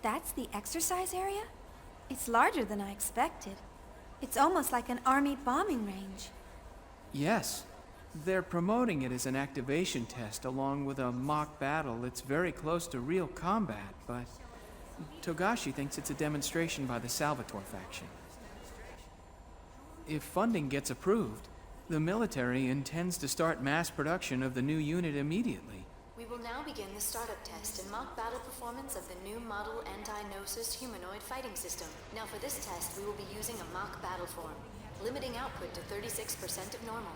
That's the exercise area? It's larger than I expected. It's almost like an army bombing range. Yes. They're promoting it as an activation test along with a mock battle that's very close to real combat, but Togashi thinks it's a demonstration by the Salvatore faction. If funding gets approved, the military intends to start mass production of the new unit immediately. We will now begin the startup test and mock battle performance of the new model anti-Gnosis humanoid fighting system. Now for this test, we will be using a mock battle form, limiting output to 36% of normal.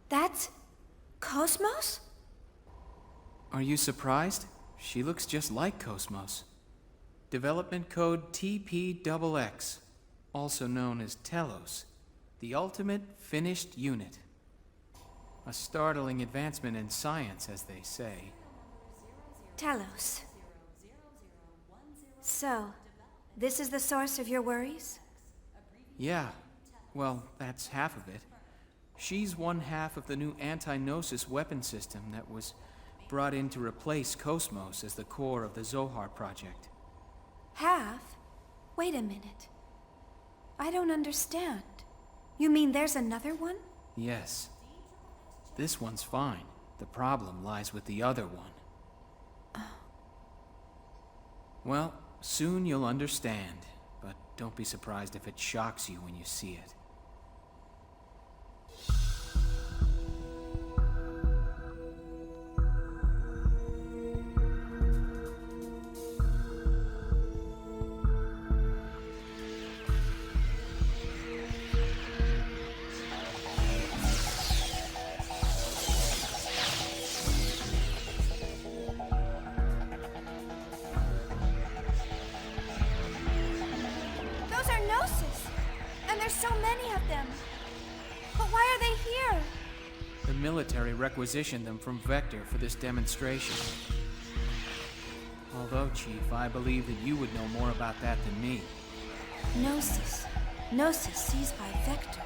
That's Cosmos? Are you surprised? She looks just like Cosmos. Development code TPXX, also known as Telos, the ultimate finished unit. A startling advancement in science, as they say. Telos. So, this is the source of your worries? Yeah, well, that's half of it. She's one half of the new anti-Gnosis weapon system that was brought in to replace Cosmos as the core of the Zohar project. Half? Wait a minute. I don't understand. You mean there's another one? Yes. This one's fine. The problem lies with the other one. Well, soon you'll understand, but don't be surprised if it shocks you when you see it. So many of them. But why are they here? The military requisitioned them from Vector for this demonstration. Although, Chief, I believe that you would know more about that than me. Gnosis. Gnosis seized by Vector.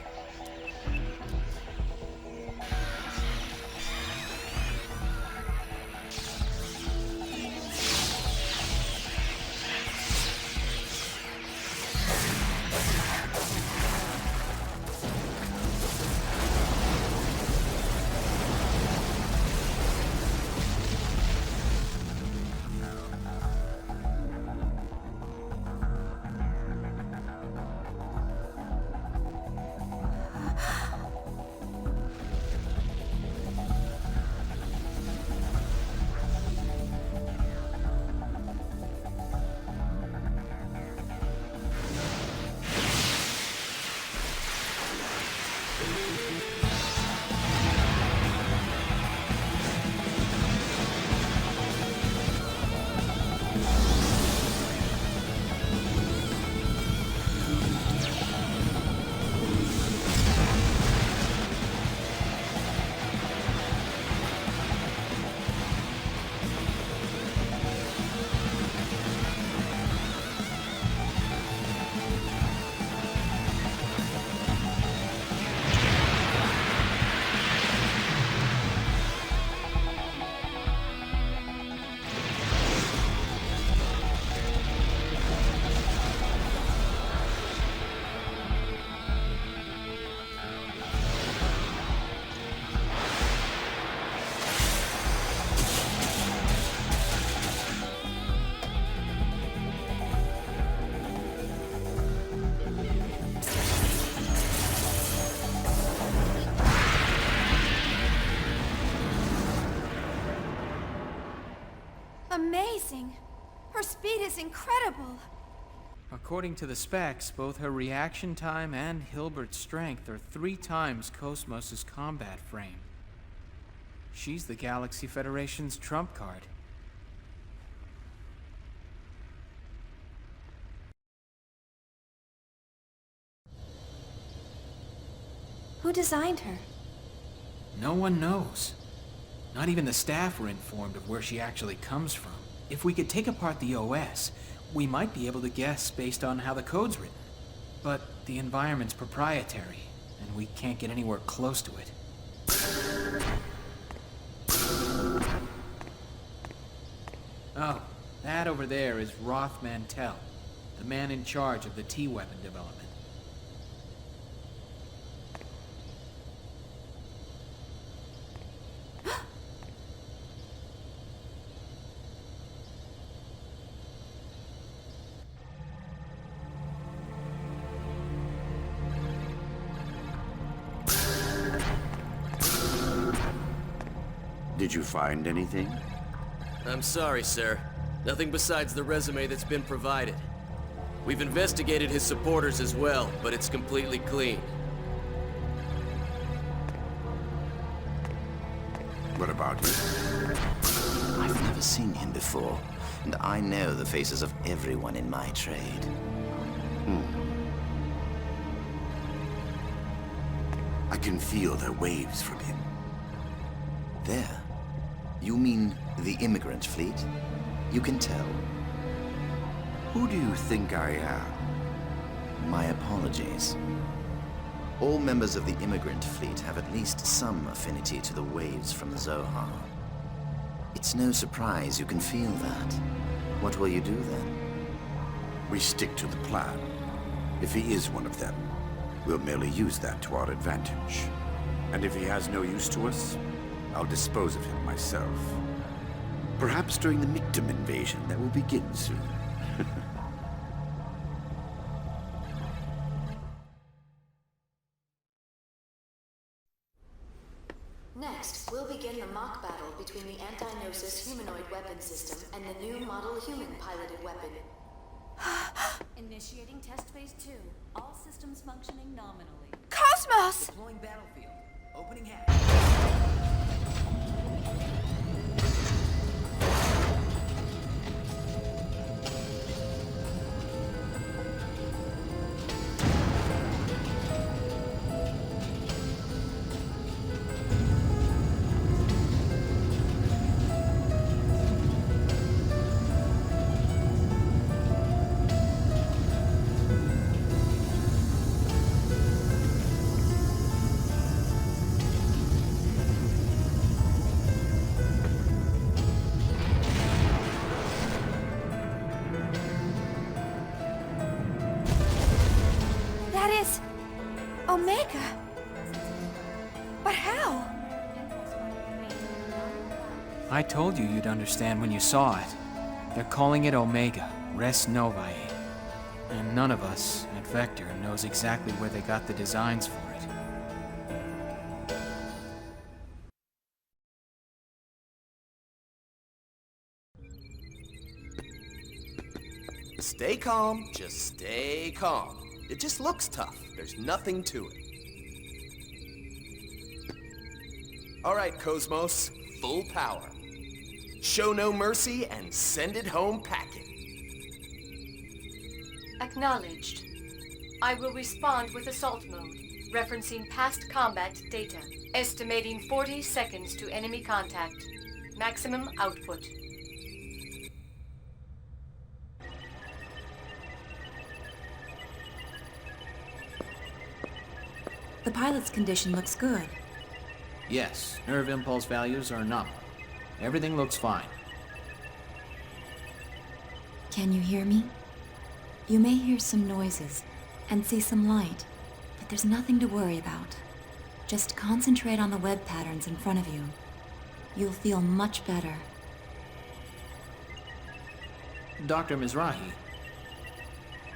Amazing. Her speed is incredible. According to the specs, both her reaction time and Hilbert's strength are 3 times Cosmos' combat frame. She's the Galaxy Federation's trump card. Who designed her? No one knows. Not even the staff were informed of where she actually comes from. If we could take apart the OS, we might be able to guess based on how the code's written. But the environment's proprietary, and we can't get anywhere close to it. Oh, that over there is Roth Mantell, the man in charge of the T-weapon development. Did you find anything? I'm sorry, sir. Nothing besides the resume that's been provided. We've investigated his supporters as well, but it's completely clean. What about him? I've never seen him before, and I know the faces of everyone in my trade. I can feel the waves from him. There. You mean the immigrant fleet? You can tell. Who do you think I am? My apologies. All members of the immigrant fleet have at least some affinity to the waves from the Zohar. It's no surprise you can feel that. What will you do then? We stick to the plan. If he is one of them, we'll merely use that to our advantage. And if he has no use to us, I'll dispose of him myself. Perhaps during the Mictum invasion that will begin soon. Next, we'll begin the mock battle between the anti-Gnosis humanoid weapon system and the new model human-piloted weapon. Initiating test phase 2. All systems functioning nominally. Cosmos! Deploying battlefield. Opening hatch. That is... Omega. But how? I told you you'd understand when you saw it. They're calling it Omega, Res Novae. And none of us at Vector knows exactly where they got the designs for it. Stay calm, just stay calm. It just looks tough. There's nothing to it. All right, Cosmos, full power. Show no mercy and send it home packing. Acknowledged. I will respond with assault mode, referencing past combat data. Estimating 40 seconds to enemy contact. Maximum output. The pilot's condition looks good. Yes, nerve impulse values are nominal. Everything looks fine. Can you hear me? You may hear some noises and see some light, but there's nothing to worry about. Just concentrate on the web patterns in front of you. You'll feel much better. Dr. Mizrahi,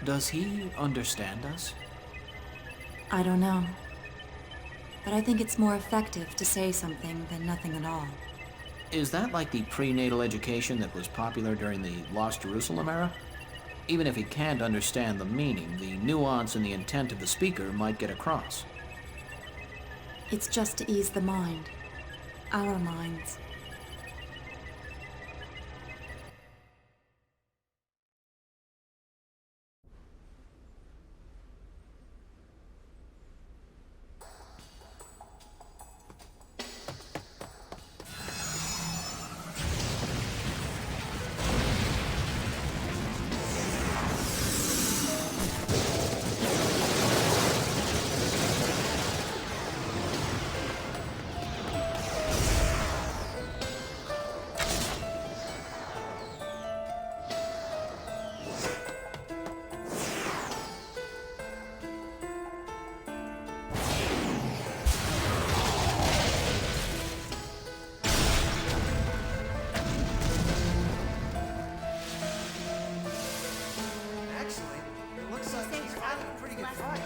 does he understand us? I don't know. But I think it's more effective to say something than nothing at all. Is that like the prenatal education that was popular during the Lost Jerusalem era? Even if he can't understand the meaning, the nuance and the intent of the speaker might get across. It's just to ease the mind. Our minds. Actually, it looks like he's having a pretty good fight.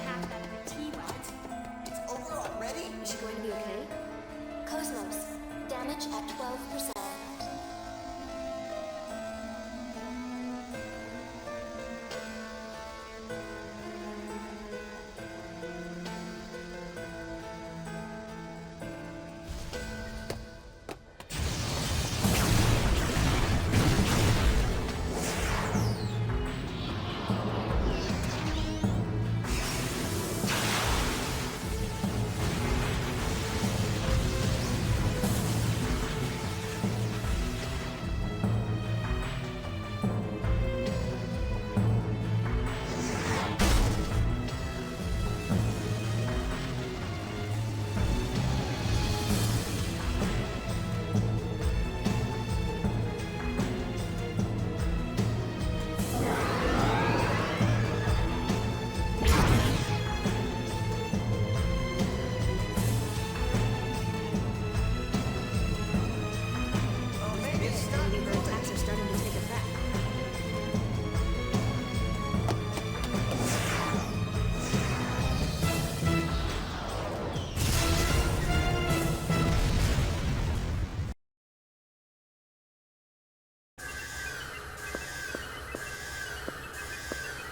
It's over already? Is she going to be okay? Cosmos, damage at 12%.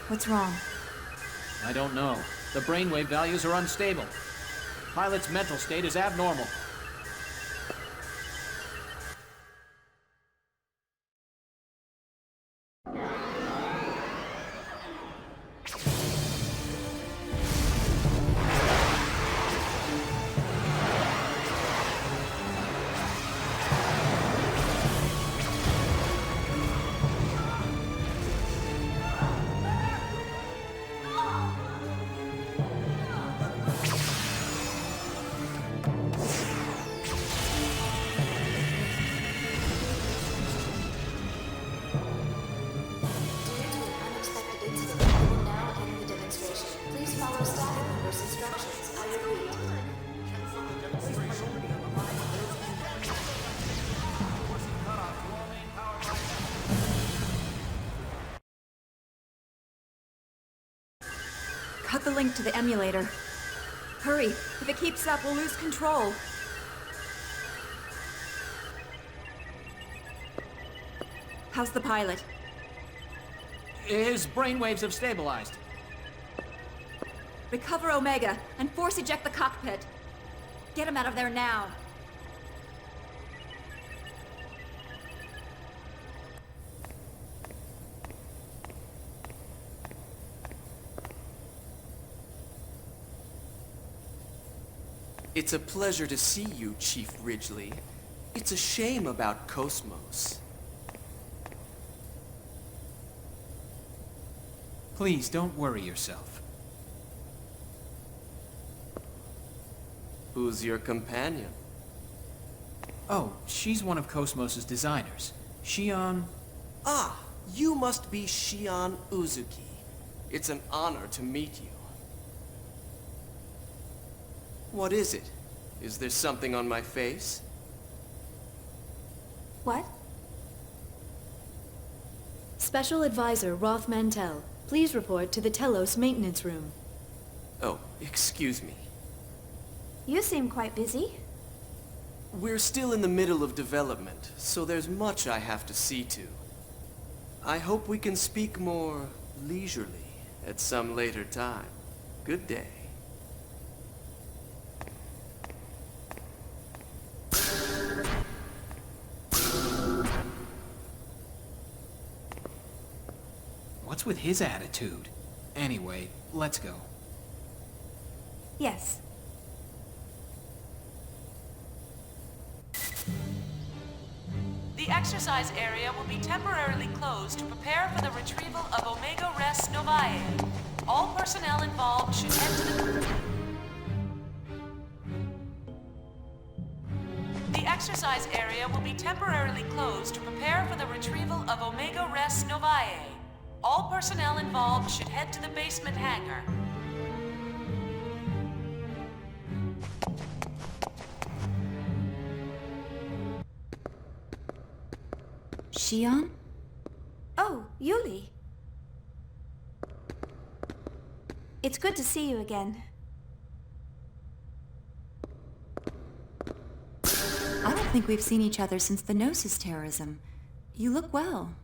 What's wrong? I don't know. The brainwave values are unstable. Pilot's mental state is abnormal. Cut the link to the emulator. Hurry! If it keeps up, we'll lose control. How's the pilot? His brainwaves have stabilized. Recover Omega and force eject the cockpit. Get him out of there now. It's a pleasure to see you, Chief Ridgely. It's a shame about Cosmos. Please, don't worry yourself. Who's your companion? Oh, she's one of Cosmos' designers. Shion... Ah, you must be Shion Uzuki. It's an honor to meet you. What is it? Is there something on my face? What? Special Advisor Roth Mantell, please report to the Telos maintenance room. Oh, excuse me. You seem quite busy. We're still in the middle of development, so there's much I have to see to. I hope we can speak more leisurely at some later time. Good day. What's with his attitude? Anyway, let's go. Yes. The exercise area will be temporarily closed to prepare for the retrieval of Omega Res Novae. All personnel involved should head to the exercise area will be temporarily closed to prepare for the retrieval of Omega Res Novae. All personnel involved should head to the basement hangar. Shion? Oh, Yuli. It's good to see you again. I don't think we've seen each other since the Gnosis terrorism. You look well.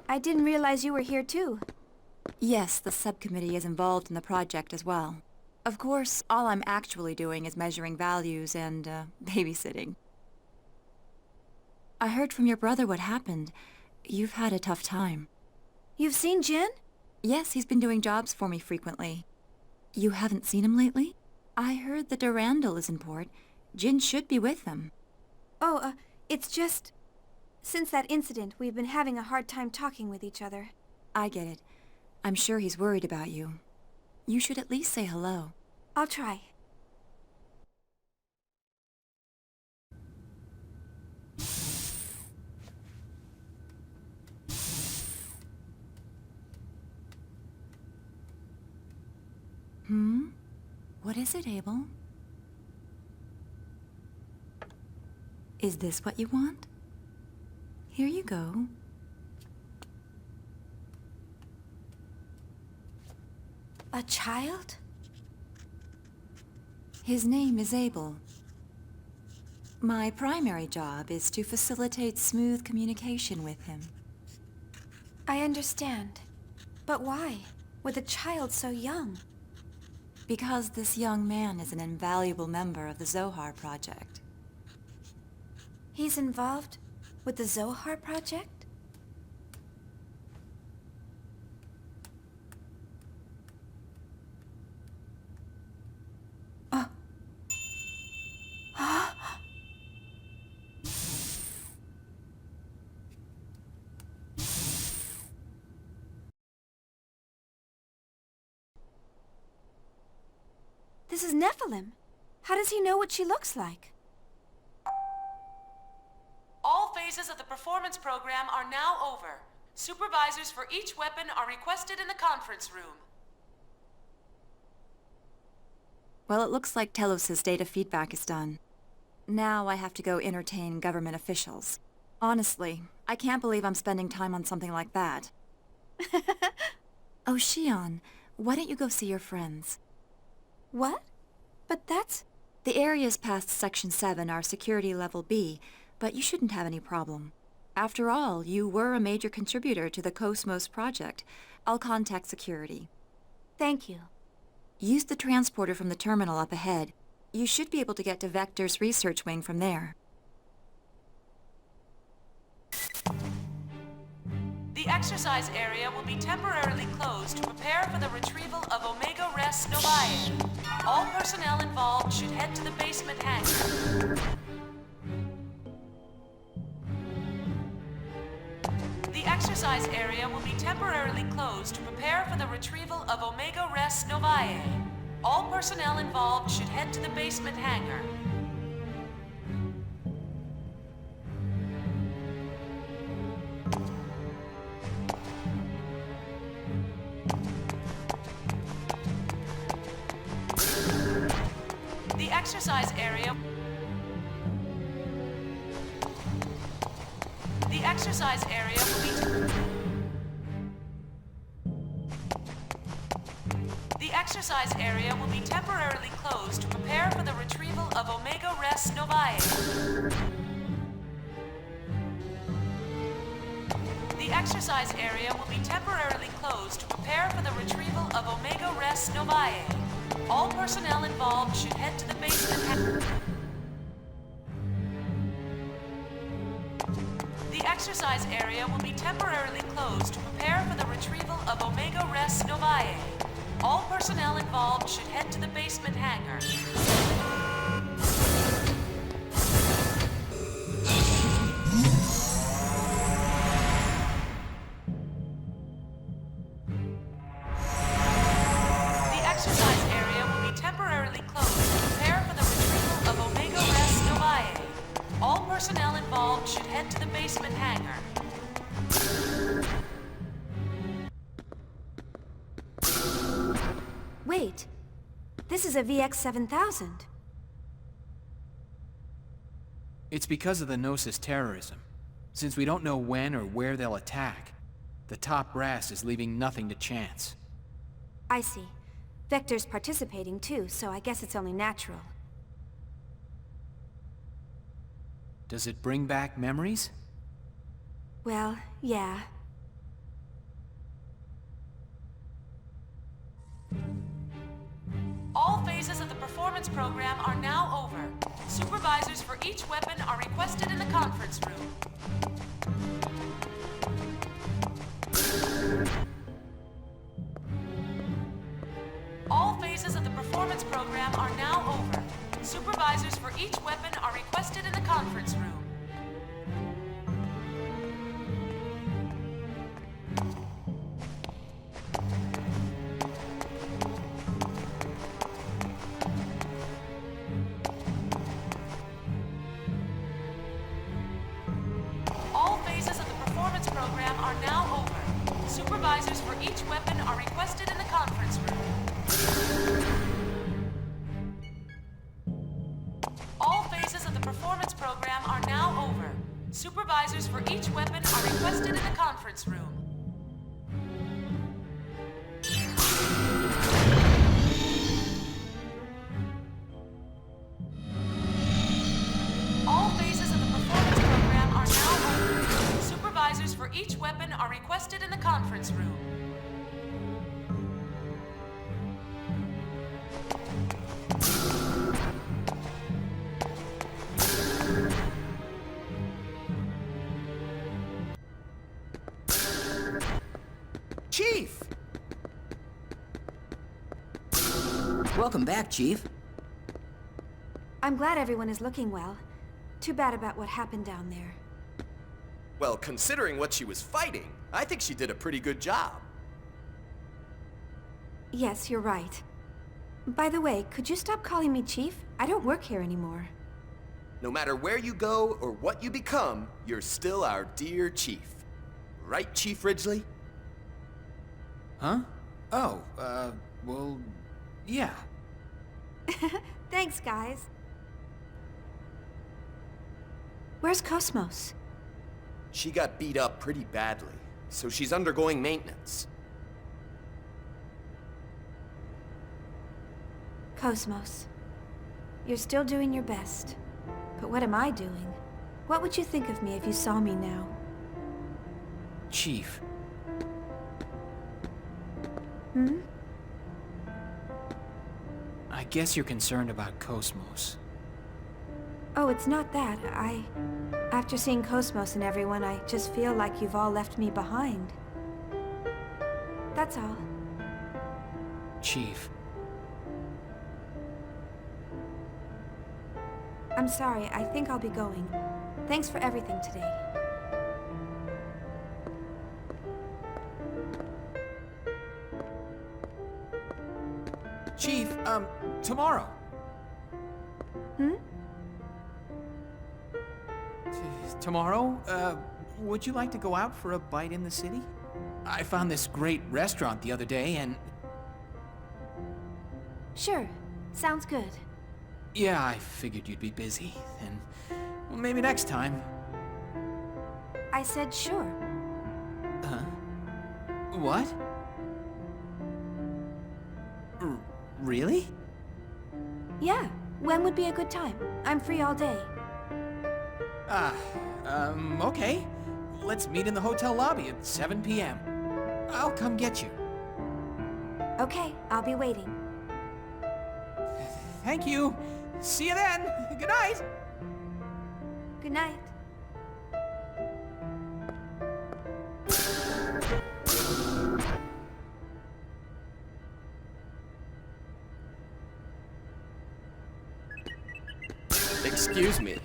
I didn't realize you were here too. Yes, the subcommittee is involved in the project as well. Of course, all I'm actually doing is measuring values and, babysitting. I heard from your brother what happened. You've had a tough time. You've seen Jin? Yes, he's been doing jobs for me frequently. You haven't seen him lately? I heard the Durandal is in port. Jin should be with them. Oh, it's just... Since that incident, we've been having a hard time talking with each other. I get it. I'm sure he's worried about you. You should at least say hello. I'll try. What is it, Abel? Is this what you want? Here you go. A child? His name is Abel. My primary job is to facilitate smooth communication with him. I understand. But why? With a child so young? Because this young man is an invaluable member of the Zohar Project. He's involved with the Zohar Project? This is Nephilim. How does he know what she looks like? All phases of the performance program are now over. Supervisors for each weapon are requested in the conference room. Well, it looks like Telos' data feedback is done. Now I have to go entertain government officials. Honestly, I can't believe I'm spending time on something like that. Oh, Shion, why don't you go see your friends? What? But that's... The areas past Section 7 are Security Level B, but you shouldn't have any problem. After all, you were a major contributor to the Cosmos project. I'll contact security. Thank you. Use the transporter from the terminal up ahead. You should be able to get to Vector's research wing from there. The exercise area will be temporarily closed to prepare for the retrieval of Omega Res Novae. All personnel involved should head to the basement hangar. The exercise area will be temporarily closed to prepare for the retrieval of Omega Res Novae. All personnel involved should head to the basement hangar. The exercise area... The exercise area will be... The exercise area will be temporarily closed to prepare for the retrieval of Omega Res Novae. The exercise area will be temporarily closed to prepare for the retrieval of Omega Res Novae. All personnel involved should head to the basement. The exercise area will be temporarily closed to prepare for the retrieval of Omega Res Novae. All personnel involved should head to the basement hangar. The exercise area will be temporarily closed to prepare for the retrieval of Omega Res Novae. All personnel involved should head to the basement hangar. Wait. This is a VX-7000. It's because of the Gnosis terrorism. Since we don't know when or where they'll attack, the top brass is leaving nothing to chance. I see. Vector's participating too, so I guess it's only natural. Does it bring back memories? Well, yeah. All phases of the performance program are now over. Supervisors for each weapon are requested in the conference room. All phases of the performance program are now over. Supervisors for each weapon are requested in the conference room. All phases of the performance program are now over. Supervisors for each weapon are requested in the conference room. All phases of the performance program are now over. Supervisors for each weapon are requested in the conference room. All phases of the performance program are now over. Supervisors for each weapon are requested in the conference room. Chief! Welcome back, Chief. I'm glad everyone is looking well. Too bad about what happened down there. Well, considering what she was fighting, I think she did a pretty good job. Yes, you're right. By the way, could you stop calling me Chief? I don't work here anymore. No matter where you go or what you become, you're still our dear Chief. Right, Chief Ridgely? Huh? Oh, well, yeah. Thanks, guys. Where's Cosmos? She got beat up pretty badly, so she's undergoing maintenance. Cosmos, you're still doing your best. But what am I doing? What would you think of me if you saw me now? Chief. Hmm? I guess you're concerned about Cosmos. Oh, it's not that. After seeing Cosmos and everyone, I just feel like you've all left me behind. That's all. Chief. I'm sorry, I think I'll be going. Thanks for everything today. Chief, tomorrow. Hmm? Tomorrow, would you like to go out for a bite in the city? I found this great restaurant the other day and... Sure. Sounds good. Yeah, I figured you'd be busy, and... well, maybe next time. I said sure. Huh? What? Really? Yeah, when would be a good time? I'm free all day. Okay. Let's meet in the hotel lobby at 7 p.m. I'll come get you. Okay, I'll be waiting. Thank you. See you then. Good night. Good night. Excuse me.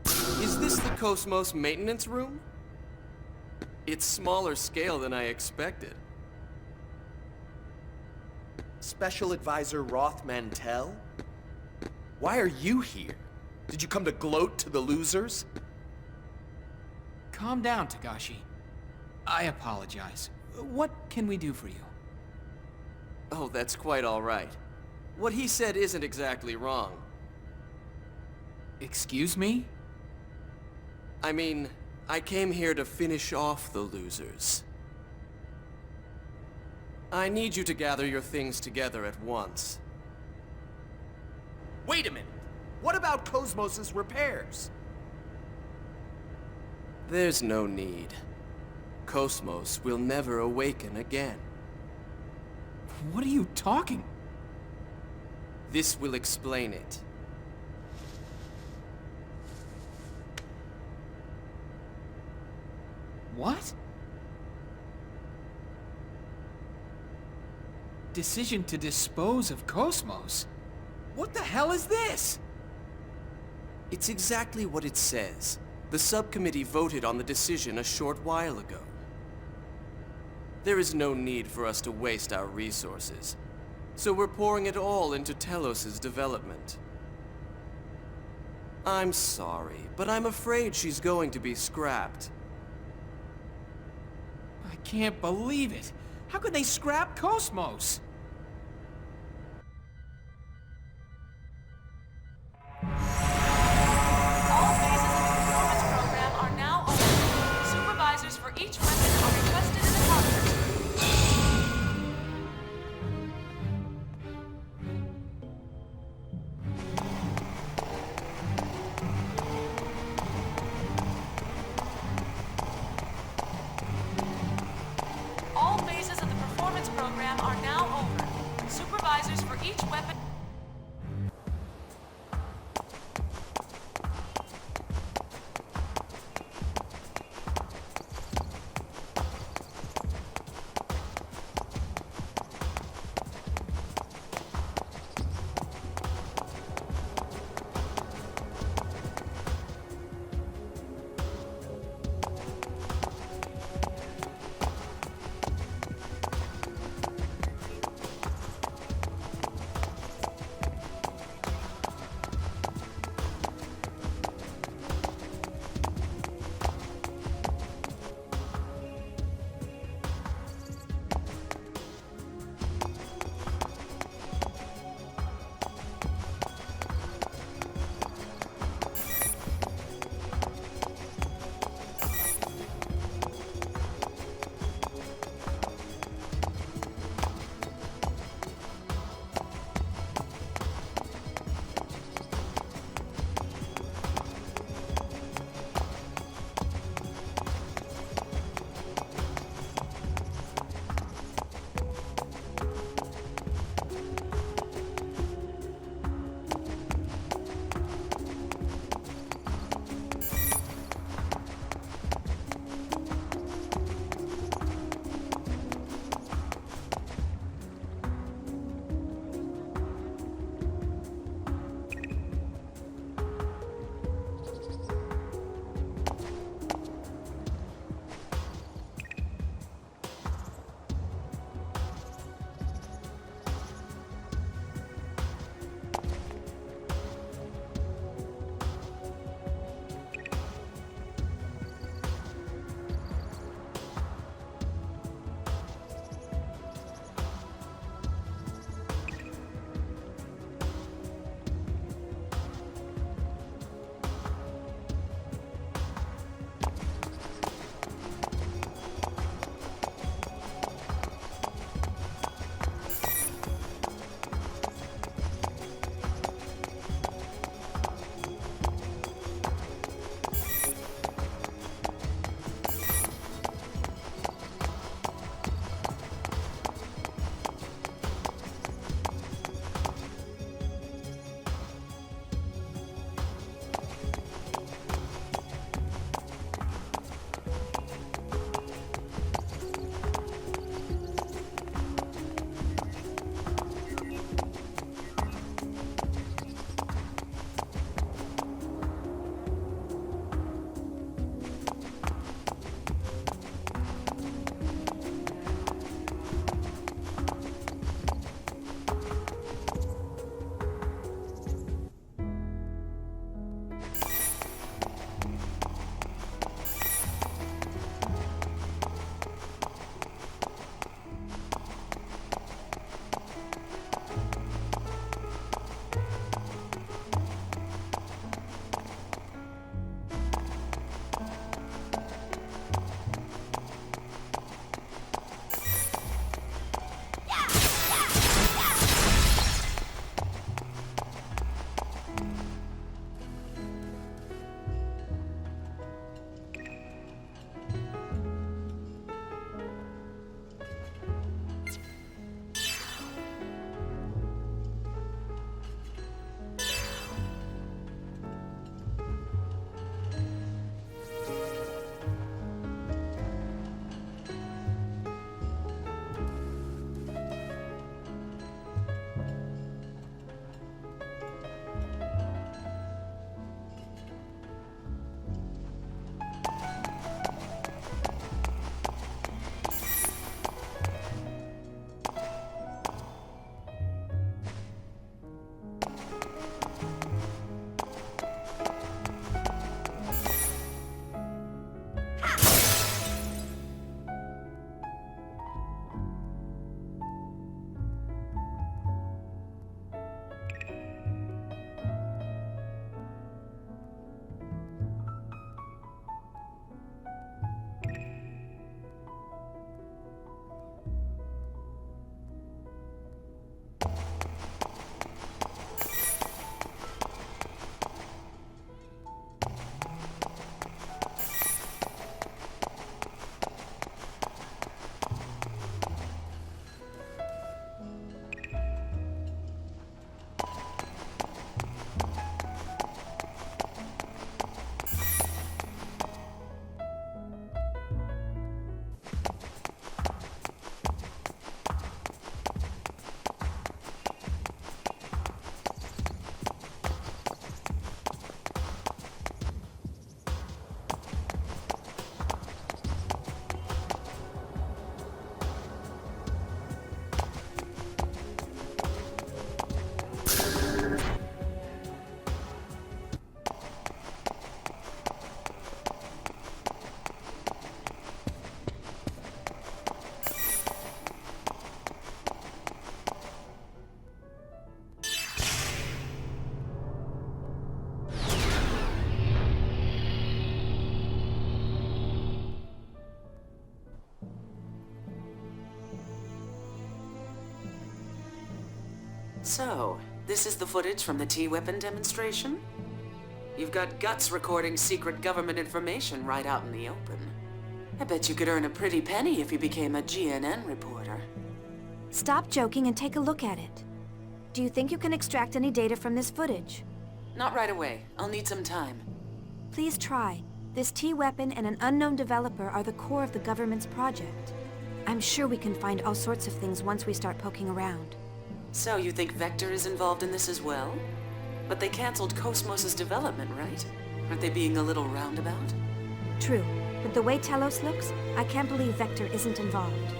Is this the Cosmos maintenance room? It's smaller scale than I expected. Special Advisor Roth Mantell? Why are you here? Did you come to gloat to the losers? Calm down, Tagashi. I apologize. What can we do for you? Oh, that's quite all right. What he said isn't exactly wrong. Excuse me? I mean, I came here to finish off the losers. I need you to gather your things together at once. Wait a minute! What about Cosmos' repairs? There's no need. Cosmos will never awaken again. What are you talking? This will explain it. What? Decision to dispose of Cosmos? What the hell is this? It's exactly what it says. The subcommittee voted on the decision a short while ago. There is no need for us to waste our resources, so we're pouring it all into Telos' development. I'm sorry, but I'm afraid she's going to be scrapped. I can't believe it. How could they scrap Cosmos? All phases of the performance program are now open. Supervisors for each weapon are requested in the conference room. All phases of the performance program are now open. So, this is the footage from the T-weapon demonstration? You've got guts recording secret government information right out in the open. I bet you could earn a pretty penny if you became a GNN reporter. Stop joking and take a look at it. Do you think you can extract any data from this footage? Not right away. I'll need some time. Please try. This T-weapon and an unknown developer are the core of the government's project. I'm sure we can find all sorts of things once we start poking around. So you think Vector is involved in this as well? But they canceled Cosmos' development, right? Aren't they being a little roundabout? True, but the way Telos looks, I can't believe Vector isn't involved.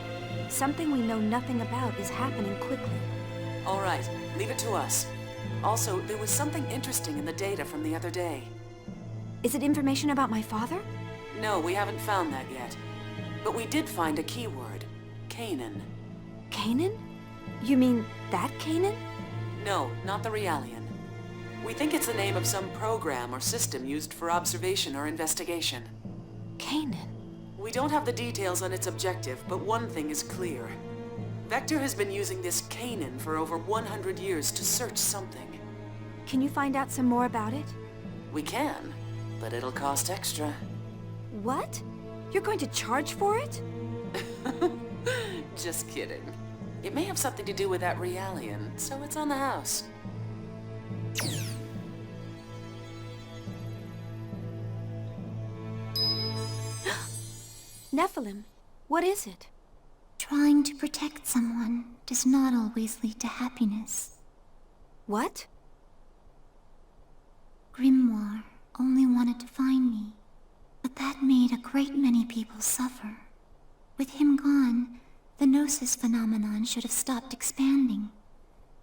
Something we know nothing about is happening quickly. All right, leave it to us. Also, there was something interesting in the data from the other day. Is it information about my father? No, we haven't found that yet. But we did find a keyword. Kanan. Kanan? You mean that Kanan? No, not the Realian. We think it's the name of some program or system used for observation or investigation. Kanan? We don't have the details on its objective, but one thing is clear. Vector has been using this Kanan for over 100 years to search something. Can you find out some more about it? We can, but it'll cost extra. What? You're going to charge for it? Just kidding. It may have something to do with that Realian, so it's on the house. Nephilim, what is it? Trying to protect someone does not always lead to happiness. What? Grimoire only wanted to find me, but that made a great many people suffer. With him gone, the Gnosis phenomenon should have stopped expanding,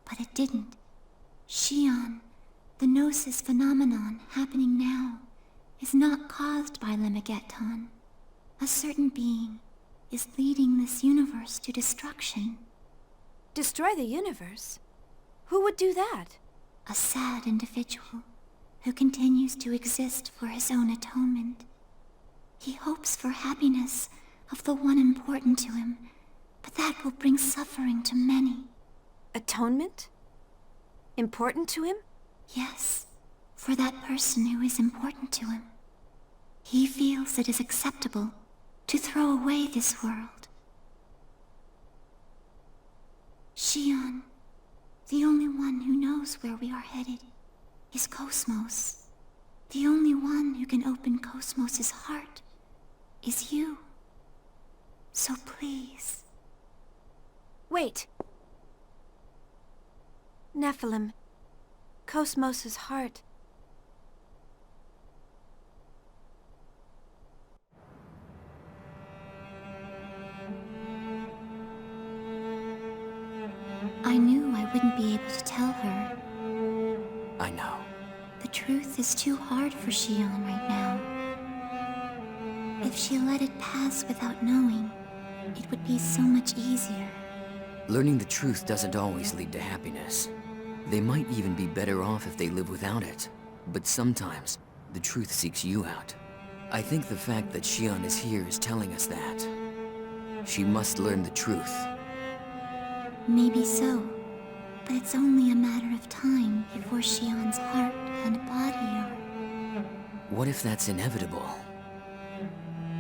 but it didn't. Xion, the Gnosis phenomenon happening now, is not caused by Lemegeton. A certain being is leading this universe to destruction. Destroy the universe? Who would do that? A sad individual who continues to exist for his own atonement. He hopes for happiness of the one important to him, but that will bring suffering to many. Atonement? Important to him? Yes, for that person who is important to him. He feels it is acceptable to throw away this world. Xion, the only one who knows where we are headed, is Cosmos. The only one who can open Cosmos's heart is you. So please. Wait. Nephilim. Cosmos's heart. I knew I wouldn't be able to tell her. I know. The truth is too hard for Xion right now. If she let it pass without knowing, it would be so much easier. Learning the truth doesn't always lead to happiness. They might even be better off if they live without it. But sometimes, the truth seeks you out. I think the fact that Xion is here is telling us that. She must learn the truth. Maybe so, but it's only a matter of time before Xion's heart and body are... What if that's inevitable?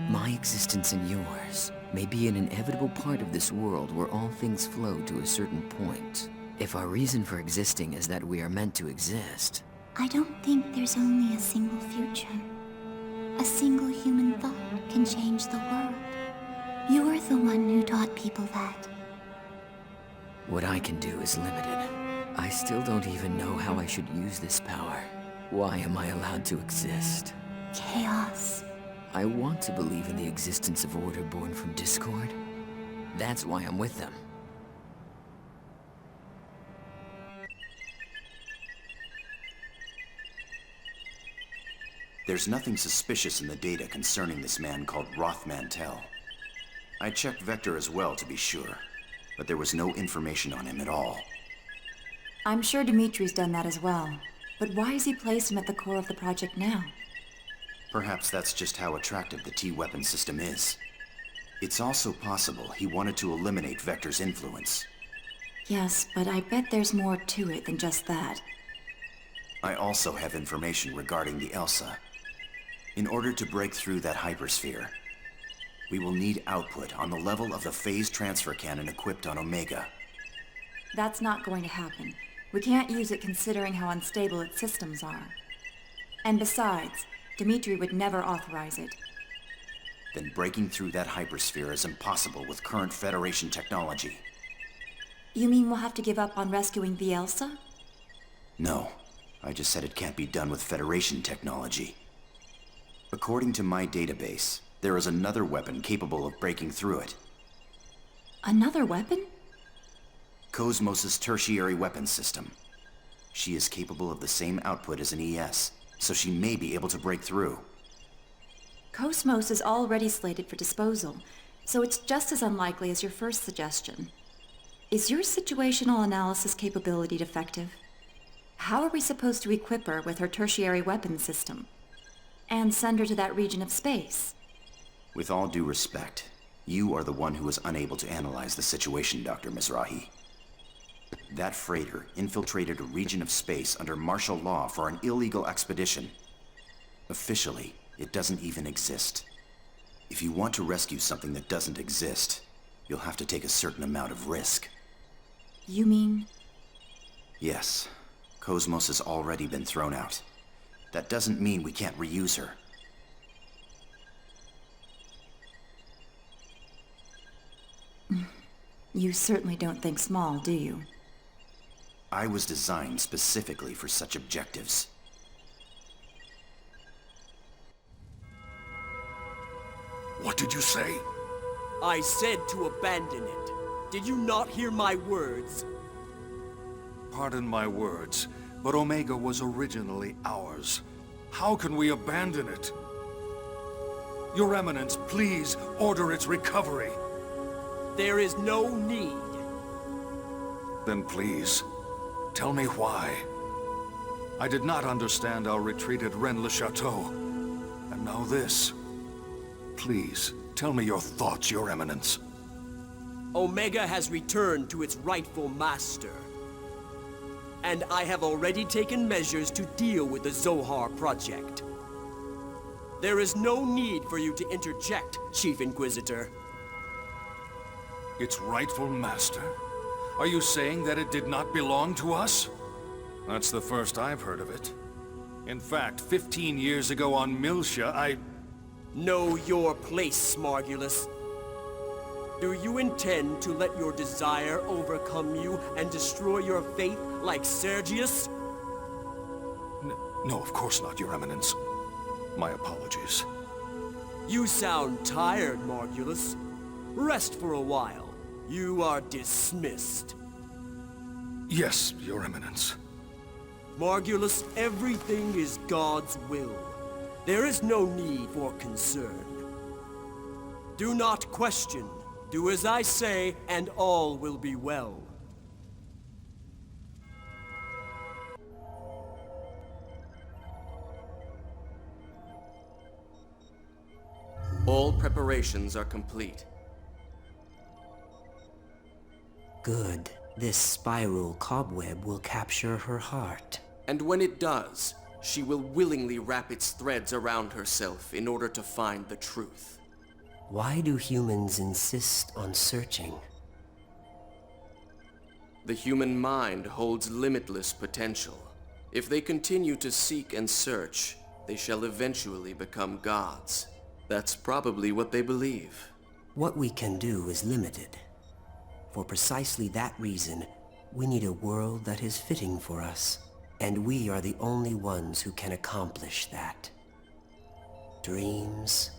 My existence and yours may be an inevitable part of this world where all things flow to a certain point. If our reason for existing is that we are meant to exist... I don't think there's only a single future. A single human thought can change the world. You're the one who taught people that. What I can do is limited. I still don't even know how I should use this power. Why am I allowed to exist? Chaos. I want to believe in the existence of order born from discord. That's why I'm with them. There's nothing suspicious in the data concerning this man called Roth Mantell. I checked Vector as well to be sure, but there was no information on him at all. I'm sure Dimitri's done that as well. But why has he placed him at the core of the project now? Perhaps that's just how attractive the T-weapon system is. It's also possible he wanted to eliminate Vector's influence. Yes, but I bet there's more to it than just that. I also have information regarding the Elsa. In order to break through that hypersphere, we will need output on the level of the phase transfer cannon equipped on Omega. That's not going to happen. We can't use it considering how unstable its systems are. And besides, Dimitri would never authorize it. Then breaking through that hypersphere is impossible with current Federation technology. You mean we'll have to give up on rescuing the Elsa? No, I just said it can't be done with Federation technology. According to my database, there is another weapon capable of breaking through it. Another weapon? Cosmos' tertiary weapons system. She is capable of the same output as an ES, so she may be able to break through. Cosmos is already slated for disposal, so it's just as unlikely as your first suggestion. Is your situational analysis capability defective? How are we supposed to equip her with her tertiary weapons system? And send her to that region of space? With all due respect, you are the one who is unable to analyze the situation, Dr. Mizrahi. That freighter infiltrated a region of space under martial law for an illegal expedition. Officially, it doesn't even exist. If you want to rescue something that doesn't exist, you'll have to take a certain amount of risk. You mean? Yes. Cosmos has already been thrown out. That doesn't mean we can't reuse her. You certainly don't think small, do you? I was designed specifically for such objectives. What did you say? I said to abandon it. Did you not hear my words? Pardon my words, but Omega was originally ours. How can we abandon it? Your Eminence, please order its recovery. There is no need. Then please, tell me why. I did not understand our retreat at Rennes-le-Château. And now this. Please, tell me your thoughts, Your Eminence. Omega has returned to its rightful master. And I have already taken measures to deal with the Zohar project. There is no need for you to interject, Chief Inquisitor. Its rightful master? Are you saying that it did not belong to us? That's the first I've heard of it. In fact, 15 years ago on Miltia, I... Know your place, Smargulus. Do you intend to let your desire overcome you and destroy your faith like Sergius? No, of course not, Your Eminence. My apologies. You sound tired, Margulus. Rest for a while. You are dismissed. Yes, Your Eminence. Margulus, everything is God's will. There is no need for concern. Do not question. Do as I say, and all will be well. All preparations are complete. Good. This spiral cobweb will capture her heart. And when it does, she will willingly wrap its threads around herself in order to find the truth. Why do humans insist on searching? The human mind holds limitless potential. If they continue to seek and search, they shall eventually become gods. That's probably what they believe. What we can do is limited. For precisely that reason, we need a world that is fitting for us. And we are the only ones who can accomplish that. Dreams,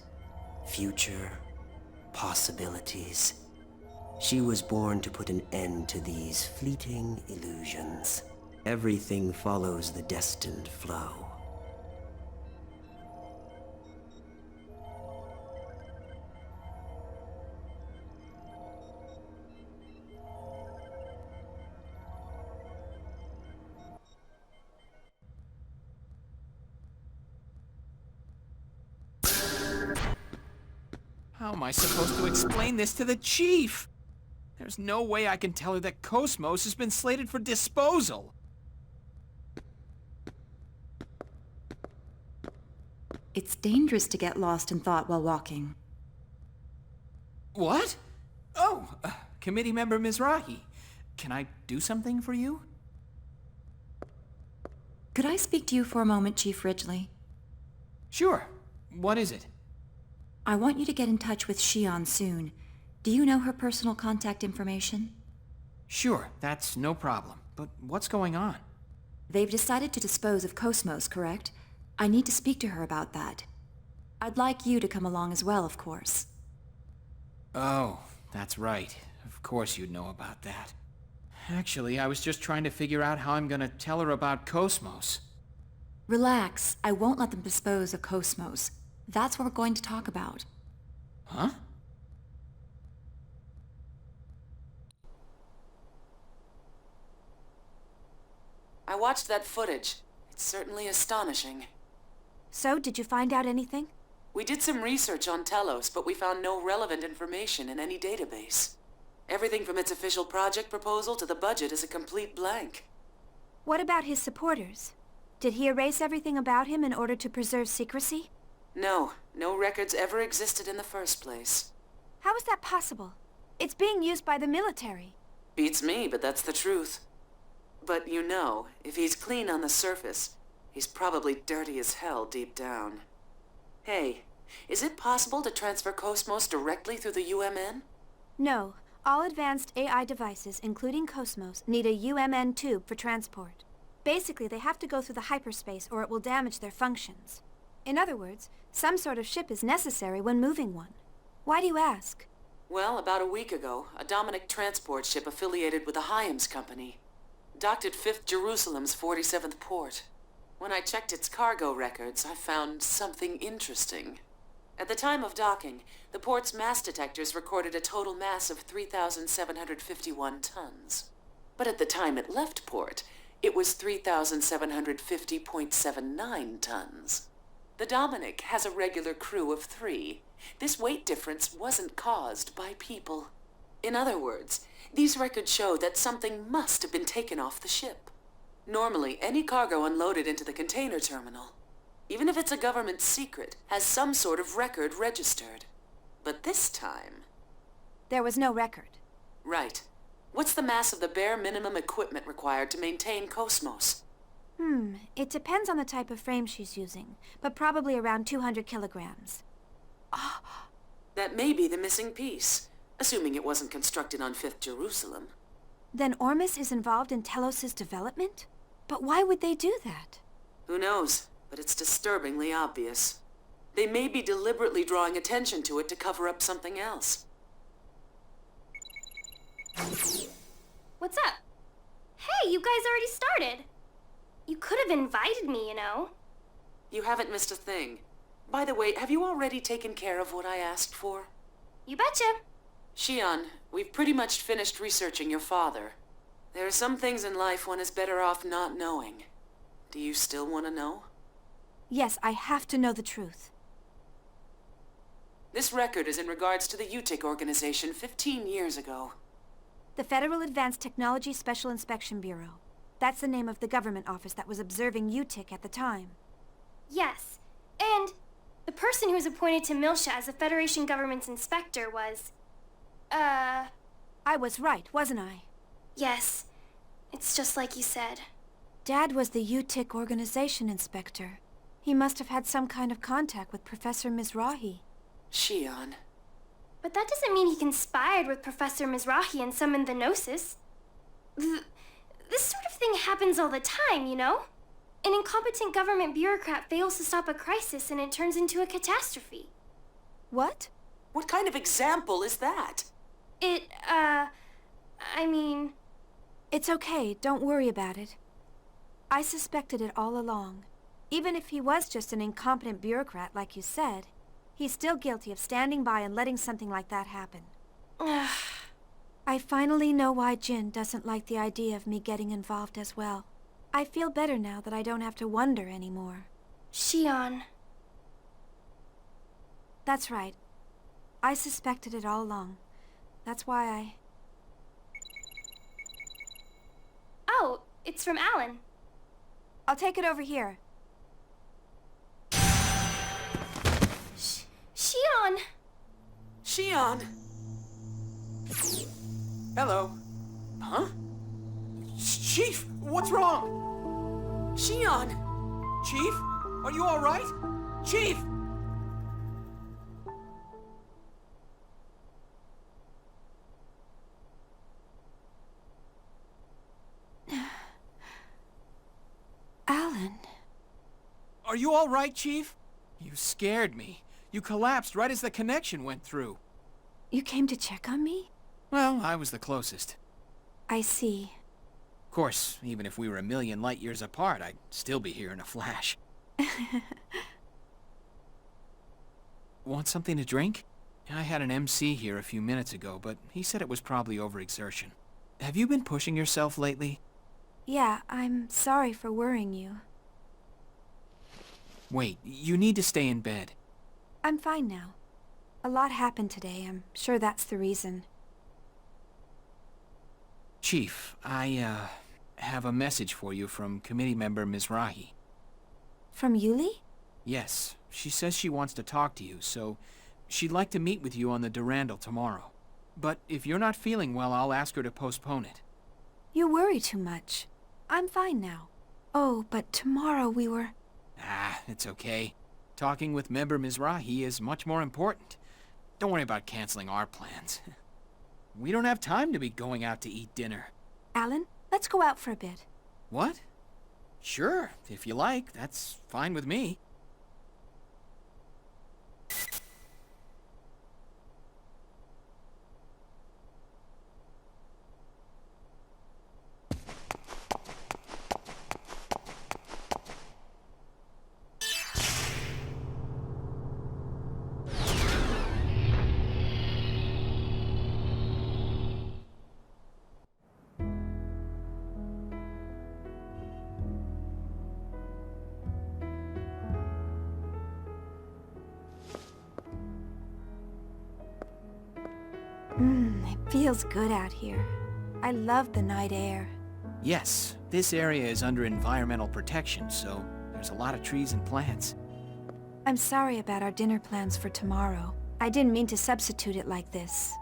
future, possibilities. She was born to put an end to these fleeting illusions. Everything follows the destined flow. How am I supposed to explain this to the chief? There's no way I can tell her that Cosmos has been slated for disposal. It's dangerous to get lost in thought while walking. What? Oh, committee member Mizrahi. Can I do something for you? Could I speak to you for a moment, Chief Ridgely? Sure. What is it? I want you to get in touch with Shion soon. Do you know her personal contact information? Sure, that's no problem. But what's going on? They've decided to dispose of Cosmos, correct? I need to speak to her about that. I'd like you to come along as well, of course. Oh, that's right. Of course you'd know about that. Actually, I was just trying to figure out how I'm gonna tell her about Cosmos. Relax. I won't let them dispose of Cosmos. That's what we're going to talk about. Huh? I watched that footage. It's certainly astonishing. So, did you find out anything? We did some research on Telos, but we found no relevant information in any database. Everything from its official project proposal to the budget is a complete blank. What about his supporters? Did he erase everything about him in order to preserve secrecy? No, no records ever existed in the first place. How is that possible? It's being used by the military. Beats me, but that's the truth. But you know, if he's clean on the surface, he's probably dirty as hell deep down. Hey, is it possible to transfer Cosmos directly through the UMN? No. All advanced AI devices, including Cosmos, need a UMN tube for transport. Basically, they have to go through the hyperspace or it will damage their functions. In other words, some sort of ship is necessary when moving one. Why do you ask? Well, about a week ago, a Dominic transport ship affiliated with the Hyams Company docked at 5th Jerusalem's 47th port. When I checked its cargo records, I found something interesting. At the time of docking, the port's mass detectors recorded a total mass of 3,751 tons. But at the time it left port, it was 3,750.79 tons. The Dominic has a regular crew of 3. This weight difference wasn't caused by people. In other words, these records show that something must have been taken off the ship. Normally, any cargo unloaded into the container terminal, even if it's a government secret, has some sort of record registered. But this time... There was no record. Right. What's the mass of the bare minimum equipment required to maintain Cosmos? It depends on the type of frame she's using, but probably around 200 kilograms. That may be the missing piece, assuming it wasn't constructed on 5th Jerusalem. Then Ormus is involved in Telos' development? But why would they do that? Who knows? But it's disturbingly obvious. They may be deliberately drawing attention to it to cover up something else. What's up? Hey, you guys already started. You could have invited me, you know. You haven't missed a thing. By the way, have you already taken care of what I asked for? You betcha. Shion, we've pretty much finished researching your father. There are some things in life one is better off not knowing. Do you still want to know? Yes, I have to know the truth. This record is in regards to the UTIC organization 15 years ago. The Federal Advanced Technology Special Inspection Bureau. That's the name of the government office that was observing UTIC at the time. Yes, and the person who was appointed to Milsha as the Federation government's inspector was... I was right, wasn't I? Yes, it's just like you said. Dad was the UTIC organization inspector. He must have had some kind of contact with Professor Mizrahi. Shion. But that doesn't mean he conspired with Professor Mizrahi and summoned the Gnosis. This sort of thing happens all the time, you know? An incompetent government bureaucrat fails to stop a crisis and it turns into a catastrophe. What? What kind of example is that? I mean... It's okay, don't worry about it. I suspected it all along. Even if he was just an incompetent bureaucrat, like you said, he's still guilty of standing by and letting something like that happen. I finally know why Jin doesn't like the idea of me getting involved as well. I feel better now that I don't have to wonder anymore. Shion. That's right. I suspected it all along. That's why Oh, it's from Alan. I'll take it over here. Shion! Shion! Hello. Huh? Chief, what's wrong? Shion! Chief, are you all right? Chief! Alan. Are you all right, Chief? You scared me. You collapsed right as the connection went through. You came to check on me? Well, I was the closest. I see. Of course, even if we were a million light years apart, I'd still be here in a flash. Want something to drink? I had an MC here a few minutes ago, but he said it was probably overexertion. Have you been pushing yourself lately? Yeah, I'm sorry for worrying you. Wait, you need to stay in bed. I'm fine now. A lot happened today. I'm sure that's the reason. Chief, I, have a message for you from committee member Mizrahi. From Yuli? Yes, she says she wants to talk to you, so she'd like to meet with you on the Durandal tomorrow. But if you're not feeling well, I'll ask her to postpone it. You worry too much. I'm fine now. Oh, but tomorrow we were... Ah, it's okay. Talking with member Mizrahi is much more important. Don't worry about canceling our plans. We don't have time to be going out to eat dinner. Alan, let's go out for a bit. What? Sure, if you like. That's fine with me. It feels good out here. I love the night air. Yes, this area is under environmental protection, so there's a lot of trees and plants. I'm sorry about our dinner plans for tomorrow. I didn't mean to substitute it like this.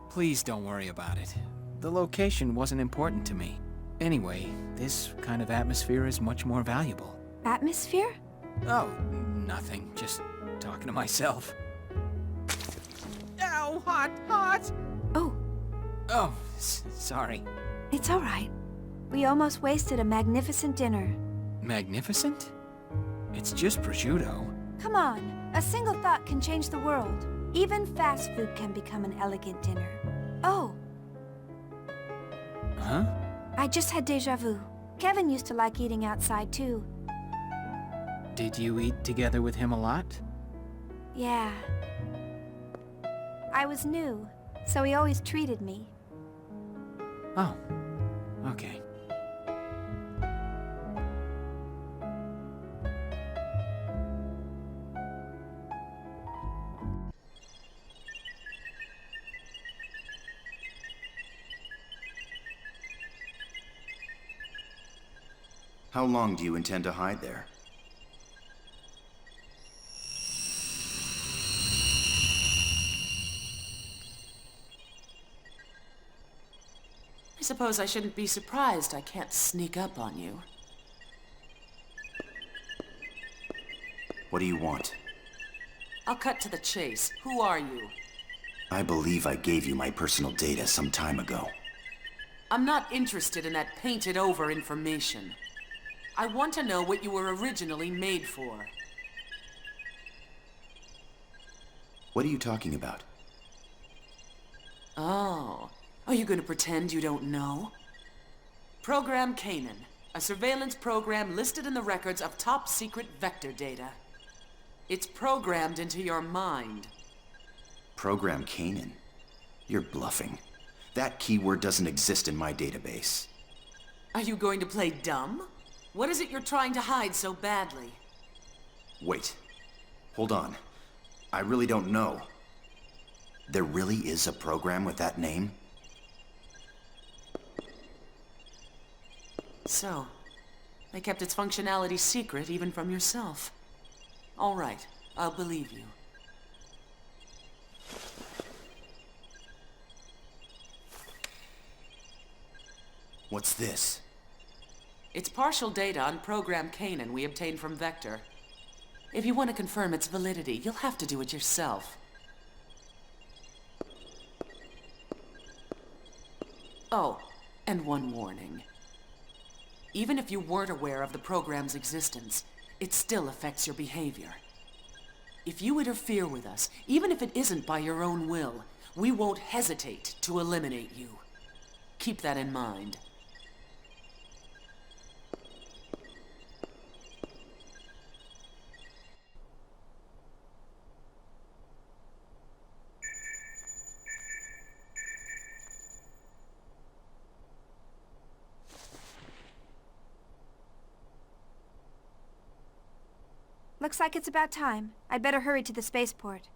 Please don't worry about it. The location wasn't important to me. Anyway, this kind of atmosphere is much more valuable. Atmosphere? Oh, nothing. Just talking to myself. Ow, hot, hot! Oh. Oh, sorry. It's all right. We almost wasted a magnificent dinner. Magnificent? It's just prosciutto. Come on. A single thought can change the world. Even fast food can become an elegant dinner. Oh. Huh? I just had déjà vu. Kevin used to like eating outside, too. Did you eat together with him a lot? Yeah. I was new, so he always treated me. Oh, okay. How long do you intend to hide there? I suppose I shouldn't be surprised I can't sneak up on you. What do you want? I'll cut to the chase. Who are you? I believe I gave you my personal data some time ago. I'm not interested in that painted-over information. I want to know what you were originally made for. What are you talking about? Oh. Are you going to pretend you don't know? Program Canaan, a surveillance program listed in the records of top-secret vector data. It's programmed into your mind. Program Canaan? You're bluffing. That keyword doesn't exist in my database. Are you going to play dumb? What is it you're trying to hide so badly? Wait. Hold on. I really don't know. There really is a program with that name? So, they kept its functionality secret even from yourself. All right, I'll believe you. What's this? It's partial data on Program Kanan we obtained from Vector. If you want to confirm its validity, you'll have to do it yourself. Oh, and one warning. Even if you weren't aware of the program's existence, it still affects your behavior. If you interfere with us, even if it isn't by your own will, we won't hesitate to eliminate you. Keep that in mind. Looks like it's about time. I'd better hurry to the spaceport.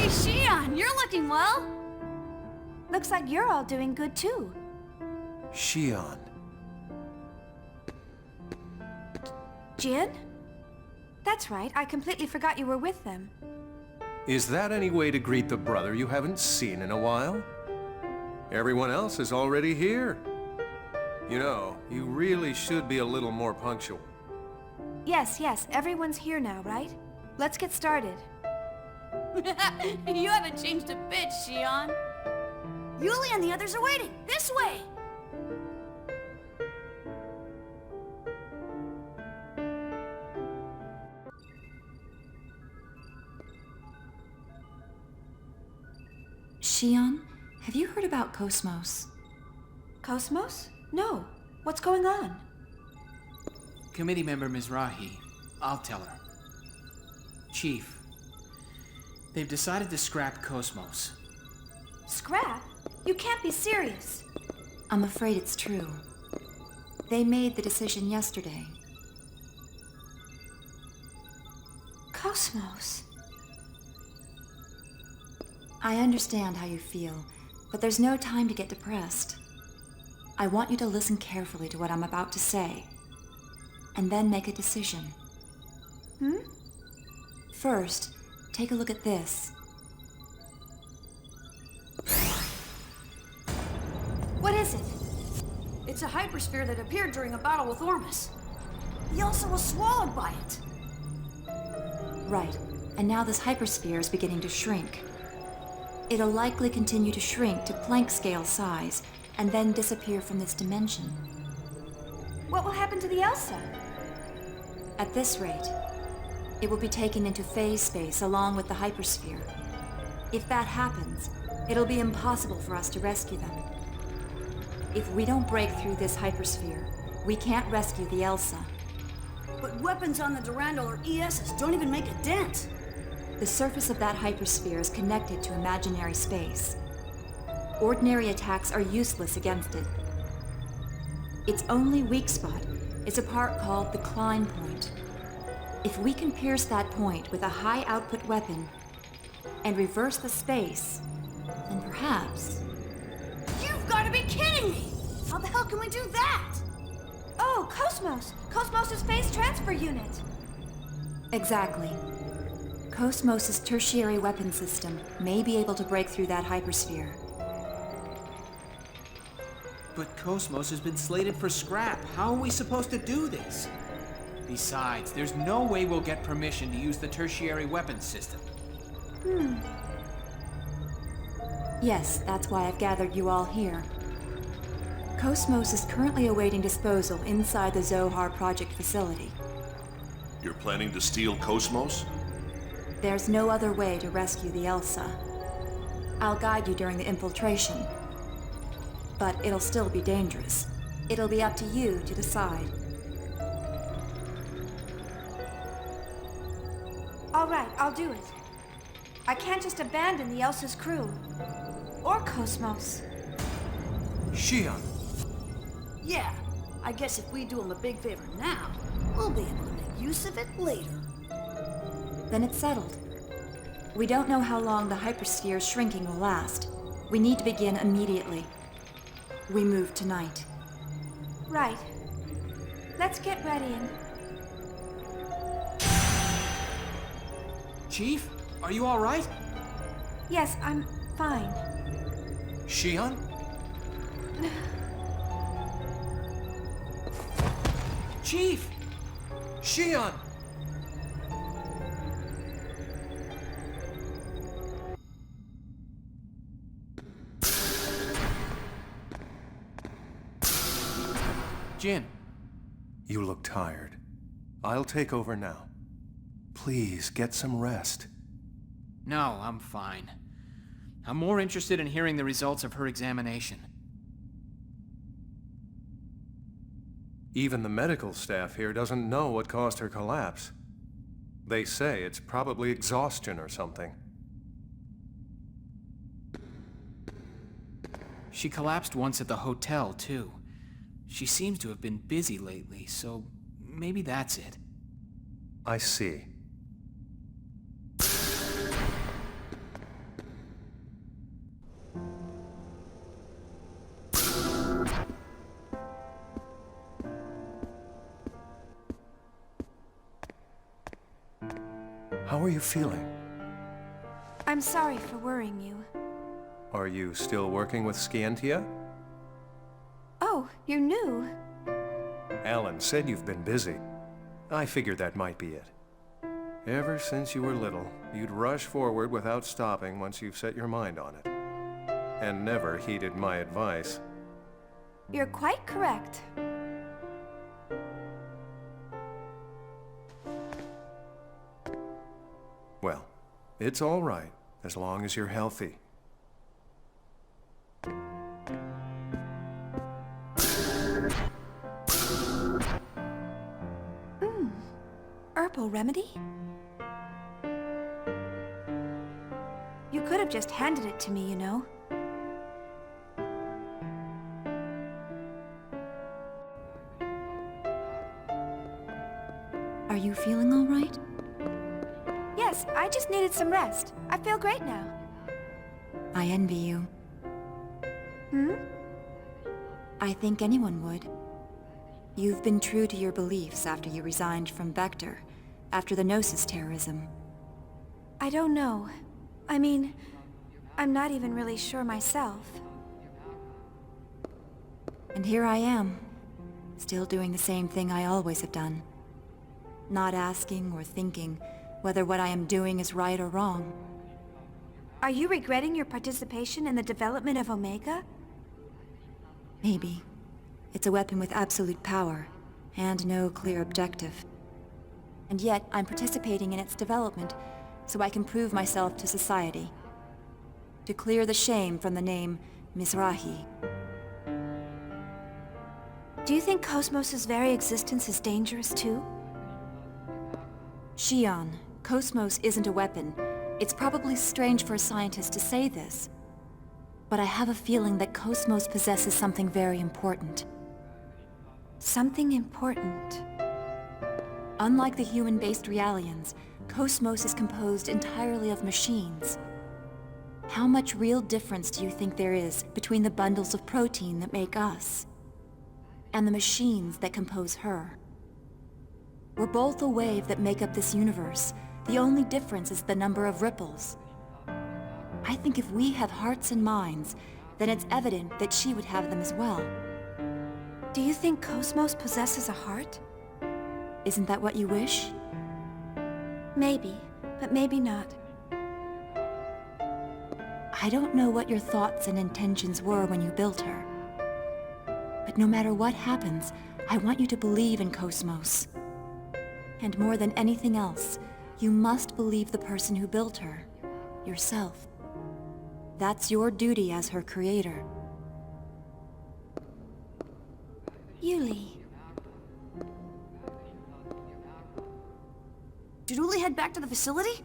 Hey, Xion, you're looking well. Looks like you're all doing good too. Xion. Jin? That's right, I completely forgot you were with them. Is that any way to greet the brother you haven't seen in a while? Everyone else is already here. You know, you really should be a little more punctual. Yes, everyone's here now, right? Let's get started. You haven't changed a bit, Xion. Yuli and the others are waiting. This way! Xion, have you heard about Cosmos? Cosmos? No. What's going on? Committee member Mizrahi. I'll tell her. Chief, they've decided to scrap Cosmos. Scrap? You can't be serious. I'm afraid it's true. They made the decision yesterday. Cosmos? I understand how you feel, but there's no time to get depressed. I want you to listen carefully to what I'm about to say, and then make a decision. First, take a look at this. What is it? It's a hypersphere that appeared during a battle with Ormus. He also was swallowed by it. Right, and now this hypersphere is beginning to shrink. It'll likely continue to shrink to Planck scale size, and then disappear from this dimension. What will happen to the Elsa? At this rate, it will be taken into phase space along with the hypersphere. If that happens, it'll be impossible for us to rescue them. If we don't break through this hypersphere, we can't rescue the Elsa. But weapons on the Durandal or ESs don't even make a dent. The surface of that hypersphere is connected to imaginary space. Ordinary attacks are useless against it. Its only weak spot is a part called the Klein point. If we can pierce that point with a high-output weapon and reverse the space, then perhaps... You've got to be kidding me! How the hell can we do that? Oh, Cosmos! Cosmos' phase transfer unit! Exactly. Cosmos' tertiary weapon system may be able to break through that hypersphere. But Cosmos has been slated for scrap. How are we supposed to do this? Besides, there's no way we'll get permission to use the tertiary weapons system. Yes, that's why I've gathered you all here. Cosmos is currently awaiting disposal inside the Zohar Project facility. You're planning to steal Cosmos? There's no other way to rescue the Elsa. I'll guide you during the infiltration. But it'll still be dangerous. It'll be up to you to decide. All right, I'll do it. I can't just abandon the Elsa's crew. Or Cosmos. Xion! Yeah, I guess if we do him a big favor now, we'll be able to make use of it later. Then it's settled. We don't know how long the hypersphere's shrinking will last. We need to begin immediately. We move tonight. Right. Let's get ready and... Chief, are you all right? Yes, I'm fine. Xion? Chief! Xion! Jin. You look tired. I'll take over now. Please, get some rest. No, I'm fine. I'm more interested in hearing the results of her examination. Even the medical staff here doesn't know what caused her collapse. They say it's probably exhaustion or something. She collapsed once at the hotel, too. She seems to have been busy lately, so maybe that's it. I see. How are you feeling? I'm sorry for worrying you. Are you still working with Scientia? Oh, you're new. Alan said you've been busy. I figured that might be it. Ever since you were little, you'd rush forward without stopping once you've set your mind on it. And never heeded my advice. You're quite correct. Well, it's all right, as long as you're healthy. Herbal remedy? You could have just handed it to me, you know. Are you feeling all right? Yes, I just needed some rest. I feel great now. I envy you. I think anyone would. You've been true to your beliefs after you resigned from Vector, after the Gnosis terrorism. I don't know. I mean, I'm not even really sure myself. And here I am, still doing the same thing I always have done. Not asking or thinking, whether what I am doing is right or wrong. Are you regretting your participation in the development of Omega? Maybe. It's a weapon with absolute power, and no clear objective. And yet, I'm participating in its development, so I can prove myself to society. To clear the shame from the name Mizrahi. Do you think Cosmos' very existence is dangerous too? Shion, Cosmos isn't a weapon. It's probably strange for a scientist to say this. But I have a feeling that Cosmos possesses something very important. Something important? Unlike the human-based Realians, Cosmos is composed entirely of machines. How much real difference do you think there is between the bundles of protein that make us and the machines that compose her? We're both a wave that make up this universe. The only difference is the number of ripples. I think if we have hearts and minds, then it's evident that she would have them as well. Do you think Cosmos possesses a heart? Isn't that what you wish? Maybe, but maybe not. I don't know what your thoughts and intentions were when you built her. But no matter what happens, I want you to believe in Cosmos. And more than anything else, you must believe the person who built her, yourself. That's your duty as her creator. Yuli. Did Uli head back to the facility?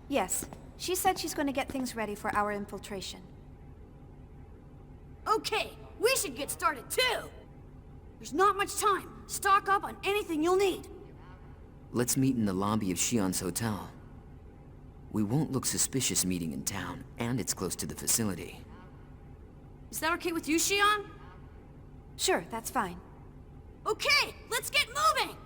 Yes. She said she's going to get things ready for our infiltration. Okay, we should get started too! There's not much time. Stock up on anything you'll need. Let's meet in the lobby of Shion's hotel. We won't look suspicious meeting in town, and it's close to the facility. Is that okay with you, Shion? Sure, that's fine. Okay, let's get moving!